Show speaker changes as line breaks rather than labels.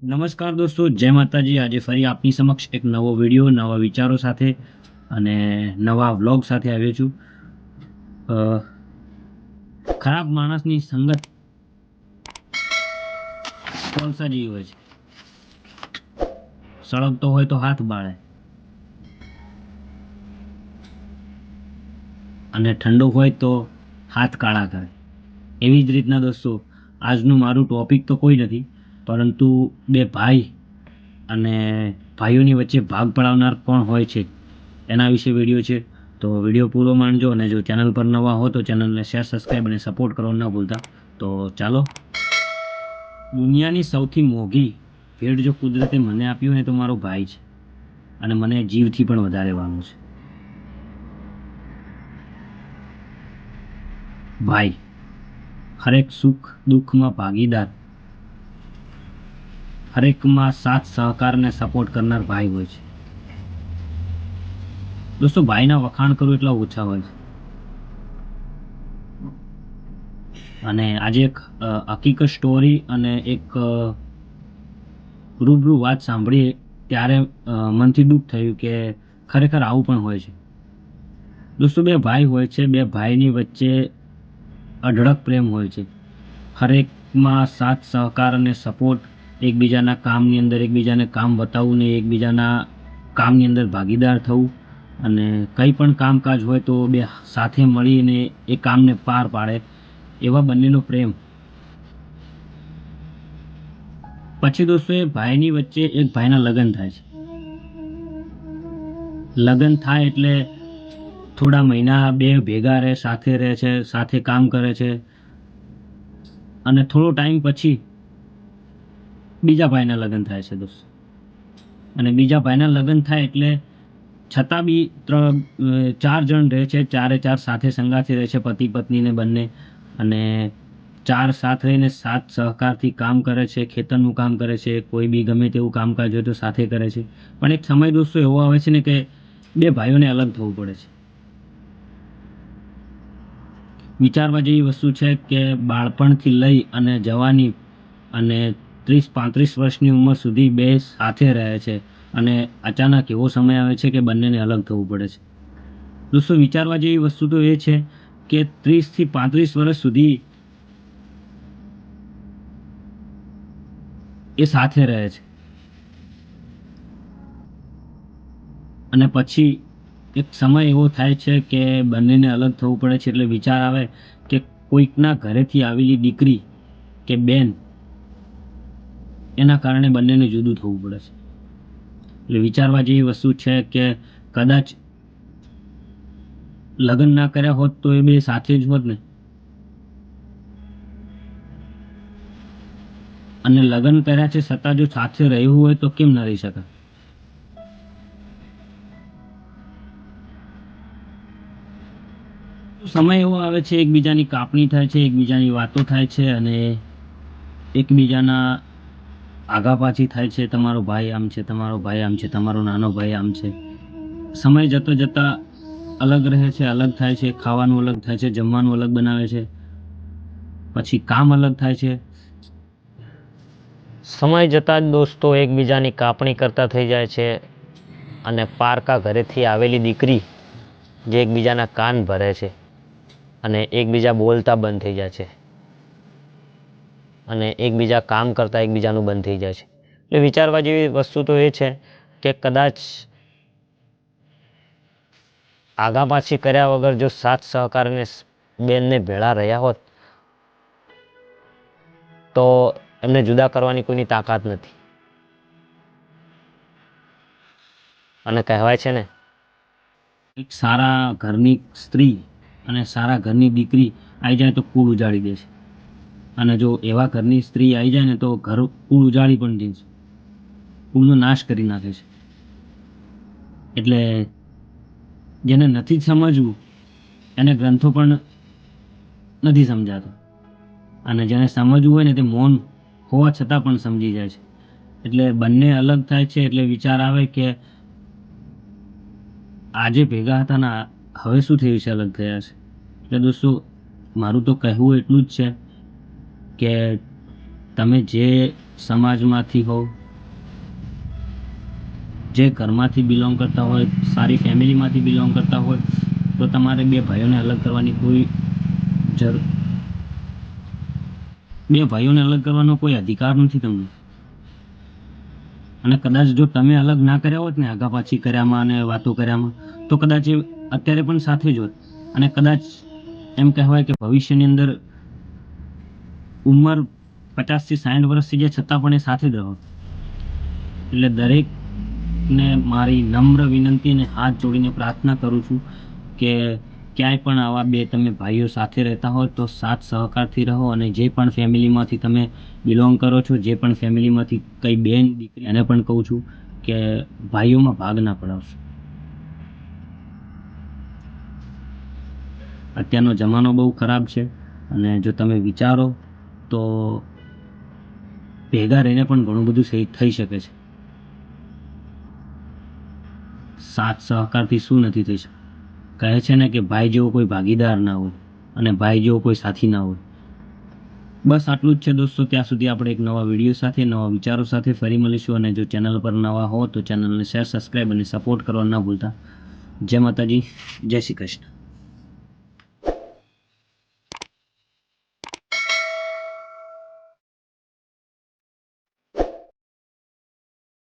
નમસ્કાર દોસ્તો, જય માતાજી। આજે ફરી આપની સમક્ષ એક નવો વિડીયો, નવા વિચારો સાથે અને નવા વ્લોગ સાથે આવ્યો છું। અ, ખરાબ માણસની સંગત કોલસા જેવી હોય છે। સળગતો હોય તો હાથ બાળે અને ઠંડો હોય તો હાથ કાળા કરે। એવી જ રીતના દોસ્તો, આજનું મારું ટોપિક તો કોઈ નથી, પરંતુ બે ભાઈ અને ભાઈઓની વચ્ચે ભાગ પડાવનાર કોણ હોય છે એના વિશે વિડીયો છે। તો વિડીયો પૂરો માણજો અને જો ચેનલ પર નવા હો તો ચેનલને શેર, સબસ્ક્રાઈબ અને સપોર્ટ કરવાનું ના ભૂલતા। તો ચાલો। દુનિયાની સૌથી મોંઘી ભેટ જો કુદરતે મને આપી હોય ને તો મારો ભાઈ છે, અને મને જીવથી પણ વધારે વહાલો છે। ભાઈ હરેક સુખ દુઃખમાં ભાગીદાર, હરેકમાં સાથ સહકાર અને સપોર્ટ કરનાર ભાઈ હોય છે। દોસ્તો, ભાઈના વખાણ કરું એટલા ઓછા હોય છે। અને આજે એક હકીકત સ્ટોરી અને એક રૂબરૂ વાત સાંભળી ત્યારે મનથી દુઃખ થયું કે ખરેખર આવું પણ હોય છે। દોસ્તો, બે ભાઈ હોય છે, બે ભાઈની વચ્ચે અઢળક પ્રેમ હોય છે। હરેકમાં સાથ સહકાર અને સપોર્ટ, એકબીજાના કામની અંદર એકબીજાને કામ બતાવવું ને એકબીજાના કામની અંદર ભાગીદાર થવું, અને કંઈ પણ કામકાજ હોય તો બે સાથે મળીને એ કામને પાર પાડે, એવા બંનેનો પ્રેમ। પછી દોસ્તો, એ ભાઈની વચ્ચે એક ભાઈના લગ્ન થાય છે। લગ્ન થાય એટલે થોડા મહિના બે ભેગા રહે, સાથે રહે છે, સાથે કામ કરે છે, અને થોડો ટાઈમ પછી બીજા ભાઈના લગ્ન થાય છે દોસ્તો। અને બીજા ભાઈના લગ્ન થાય એટલે છતાં બી ચાર જણ રહે છે, ચારે ચાર સાથે સંગાથી રહે છે, પતિ પત્નીને બંને, અને ચાર સાથ રહીને સાથ સહકારથી કામ કરે છે, ખેતરનું કામ કરે છે, કોઈ બી ગમે તેવું કામકાજ હોય તો સાથે કરે છે। પણ એક સમય દોસ્તો એવો આવે છે ને કે બે ભાઈઓને અલગ થવું પડે છે। વિચારવા જેવી વસ્તુ છે કે બાળપણથી લઈ અને જવાની અને 30-35 વર્ષની ઉંમર સુધી બે સાથે રહે છે, અને અચાનક એવો સમય આવે છે કે બંનેને અલગ થવું પડે છે। દોસ્તો, વિચારવા જેવી વસ્તુ તો એ છે કે 30થી 35 વર્ષ સુધી એ સાથે રહે છે, અને પછી એક સમય એવો થાય છે કે બંનેને અલગ થવું પડે છે। એટલે વિચાર આવે કે કોઈકના ઘરેથી આવેલી દીકરી કે બેન, એના કારણે બંનેને જુદું થવું પડે છે। એટલે વિચારવા જેવી વસ્તુ છે કે કદાચ લગ્ન ના કર્યા હોત તો એ બે સાથે જ હોત ને, અને લગ્ન કર્યા છે છતાં જો સાથે રહેવું હોય તો કેમ ન રહી શકે। સમય એવો આવે છે, એકબીજાની કાપણી થાય છે, એકબીજાની વાતો થાય છે, અને એકબીજાના આગા પાછી થાય છે। તમારો ભાઈ આમ છે, તમારો ભાઈ આમ છે, તમારો નાનો ભાઈ આમ છે। સમય જતા જતા અલગ રહે છે, અલગ થાય છે, ખાવાનું અલગ થાય છે, જમવાનું અલગ બનાવે છે, પછી કામ અલગ થાય છે। સમય જતાં જ દોસ્તો એકબીજાની કાપણી કરતા થઈ જાય છે, અને પારકા ઘરેથી આવેલી દીકરી જે એકબીજાના કાન ભરે છે, અને એકબીજા બોલતા બંધ થઈ જાય છે, અને એકબીજા કામ કરતા એકબીજાનું બંધ થઈ જાય છે। એટલે વિચારવા જેવી વસ્તુ તો એ છે કે કદાચ આગા પાછી કર્યા વગર જો સાથ સહકાર અને બેનને ભેળા રહ્યા હોત તો એમને જુદા કરવાની કોઈની તાકાત નથી। અને કહેવાય છે ને, એક સારા ઘરની સ્ત્રી અને સારા ઘરની દીકરી આવી જાય તો કુળ ઉજાડી દે છે, અને જો એવા ઘરની સ્ત્રી આવી જાય ને તો ઘર કુળ ઉજાડી પણ દે છે, કુળનો નાશ કરી નાખે છે। એટલે જેને નથી સમજવું એને ગ્રંથો પણ નથી સમજાતા, અને જેને સમજવું હોય ને તે મૌન હોવા છતાં પણ સમજી જાય છે। એટલે બંને અલગ થાય છે એટલે વિચાર આવે કે આજે ભેગા હતા ને હવે શું થયું છે, અલગ થયા છે। એટલે દોસ્તો, મારું તો કહેવું એટલું જ છે કે તમે જે સમાજમાંથી હો, જે ઘરમાંથી બિલોંગ કરતા હોય, સારી ફેમિલીમાંથી બિલોંગ કરતા હોય, તો તમારે બે ભાઈઓને અલગ કરવાની બે ભાઈઓને અલગ કરવાનો કોઈ અધિકાર નથી તમને. અને કદાચ જો તમે અલગ ના કર્યા હોત ને, આગા પાછી કર્યામાં અને વાતો કર્યામાં, તો કદાચ એ અત્યારે પણ સાથે જ હોત. અને કદાચ એમ કહેવાય કે ભવિષ્યની અંદર ઉંમર 50 થી 60 વર્ષ થઈ જાય છતાં પણ એ સાથે જ રહો. એટલે દરેકને મારી નમ્ર વિનંતી અને હાથ જોડીને પ્રાર્થના કરું છું કે ક્યાંય પણ આવા બે તમે ભાઈઓ સાથે રહેતા હોય તો સાથ સહકારથી રહો. અને જે પણ ફેમિલીમાંથી તમે બિલોંગ કરો છો, જે પણ ફેમિલીમાંથી કઈ બેન દીકરી, એને પણ કહું છું કે ભાઈઓમાં ભાગ ના પડાવશો. અત્યારનો જમાનો બહુ ખરાબ છે અને જો તમે વિચારો તો ભેગા રહીને પણ ઘણું બધું થઈ શકે છે. સાથ સહકારથી શું નથી થઈ શકતું? કહે છે ને કે ભાઈ જેવો કોઈ ભાગીદાર ના હોય અને ભાઈ જેવો કોઈ સાથી ના હોય. બસ આટલું જ છે દોસ્તો. ત્યાં સુધી આપણે એક નવા વિડીયો સાથે, નવા વિચારો સાથે ફરી મળીશું. અને જો ચેનલ પર નવા હો તો ચેનલને શેર, સબસ્ક્રાઈબ અને સપોર્ટ કરવા ના ભૂલતા. જય માતાજી, જય શ્રી કૃષ્ણ.